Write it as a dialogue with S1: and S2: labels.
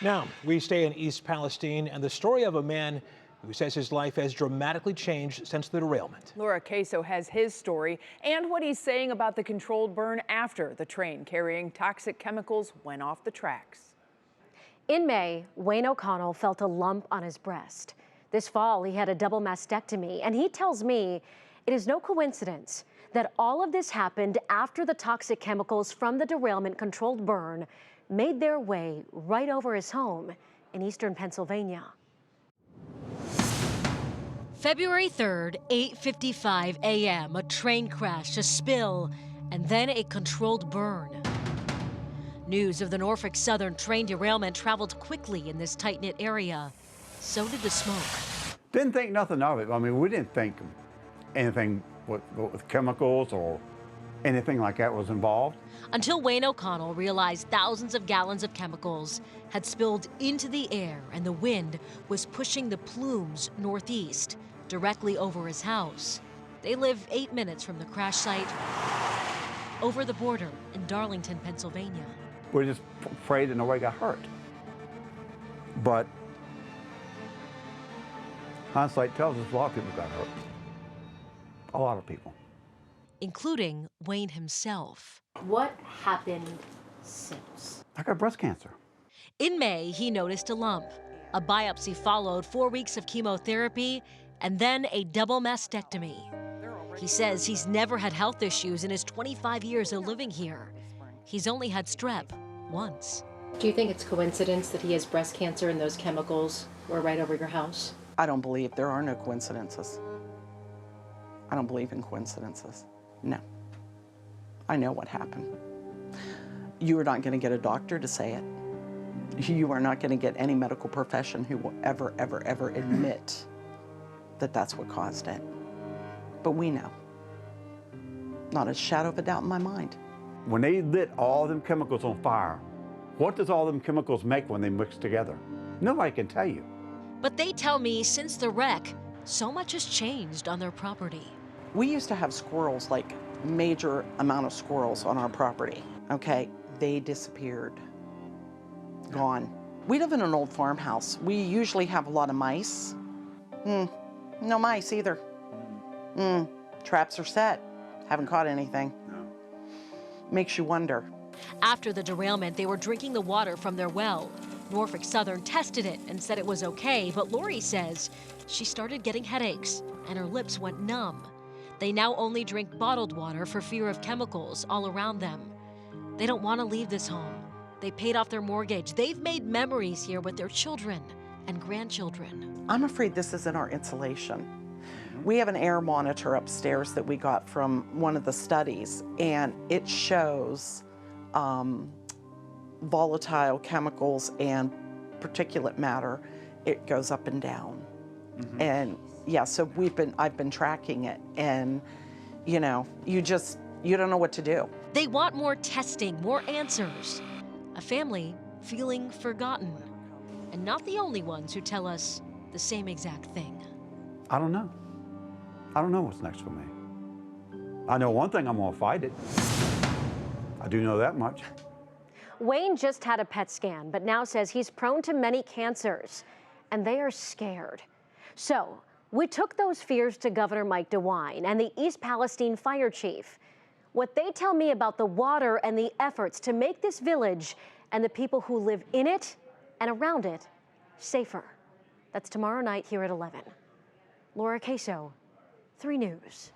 S1: Now, we stay in East Palestine and the story of a man who says his life has dramatically changed since the derailment.
S2: Laura Queso has his story and what he's saying about the controlled burn after the train carrying toxic chemicals went off the tracks.
S3: In May, Wayne O'Connell felt a lump on his breast. This fall, he had a double mastectomy, and he tells me it is no coincidence that all of this happened after the toxic chemicals from the derailment controlled burn made their way right over his home in eastern Pennsylvania. February 3rd, 8:55 a.m., a train crash, a spill, and then a controlled burn. News of the Norfolk Southern train derailment traveled quickly in this tight-knit area. So did the smoke.
S4: Didn't think nothing of it. I mean, we didn't think anything with chemicals or anything like that was involved.
S3: Until Wayne O'Connell realized thousands of gallons of chemicals had spilled into the air and the wind was pushing the plumes northeast, directly over his house. They live 8 minutes from the crash site, over the border in Darlington, Pennsylvania.
S4: We're just afraid that nobody got hurt. But hindsight tells us a lot of people got hurt. A lot of people.
S3: Including Wayne himself. What happened since?
S4: I got breast cancer.
S3: In May, he noticed a lump. A biopsy followed, 4 weeks of chemotherapy, and then a double mastectomy. He says he's never had health issues in his 25 years of living here. He's only had strep once.
S5: Do you think it's coincidence that he has breast cancer and those chemicals were right over your house?
S6: I don't believe there are no coincidences. I don't believe in coincidences. No. I know what happened. You are not going to get a doctor to say it. You are not going to get any medical profession who will ever, ever, ever admit that that's what caused it. But we know. Not a shadow of a doubt in my mind.
S4: When they lit all them chemicals on fire, what does all them chemicals make when they mix together? Nobody can tell you.
S3: But they tell me since the wreck, so much has changed on their property.
S6: We used to have squirrels, like major amount of squirrels on our property, okay? They disappeared, gone. We live in an old farmhouse. We usually have a lot of mice. No mice either. Traps are set. Haven't caught anything. Makes you wonder.
S3: After the derailment, they were drinking the water from their well. Norfolk Southern tested it and said it was okay, but Lori says she started getting headaches and her lips went numb. They now only drink bottled water for fear of chemicals all around them. They don't want to leave this home. They paid off their mortgage. They've made memories here with their children and grandchildren.
S6: I'm afraid this isn't our insulation. We have an air monitor upstairs that we got from one of the studies, and it shows volatile chemicals and particulate matter. It goes up and down. And yeah, so I've been tracking it, and you know, you don't know what to do.
S3: They want more testing, more answers. A family feeling forgotten, and not the only ones who tell us the same exact thing.
S4: I don't know. I don't know what's next for me. I know one thing, I'm gonna fight it. I do know that much.
S3: Wayne just had a PET scan, but now says he's prone to many cancers, and they are scared. So we took those fears to Governor Mike DeWine and the East Palestine fire chief. What they tell me about the water and the efforts to make this village and the people who live in it and around it safer. That's tomorrow night here at 11. Laura Queso, 3 News.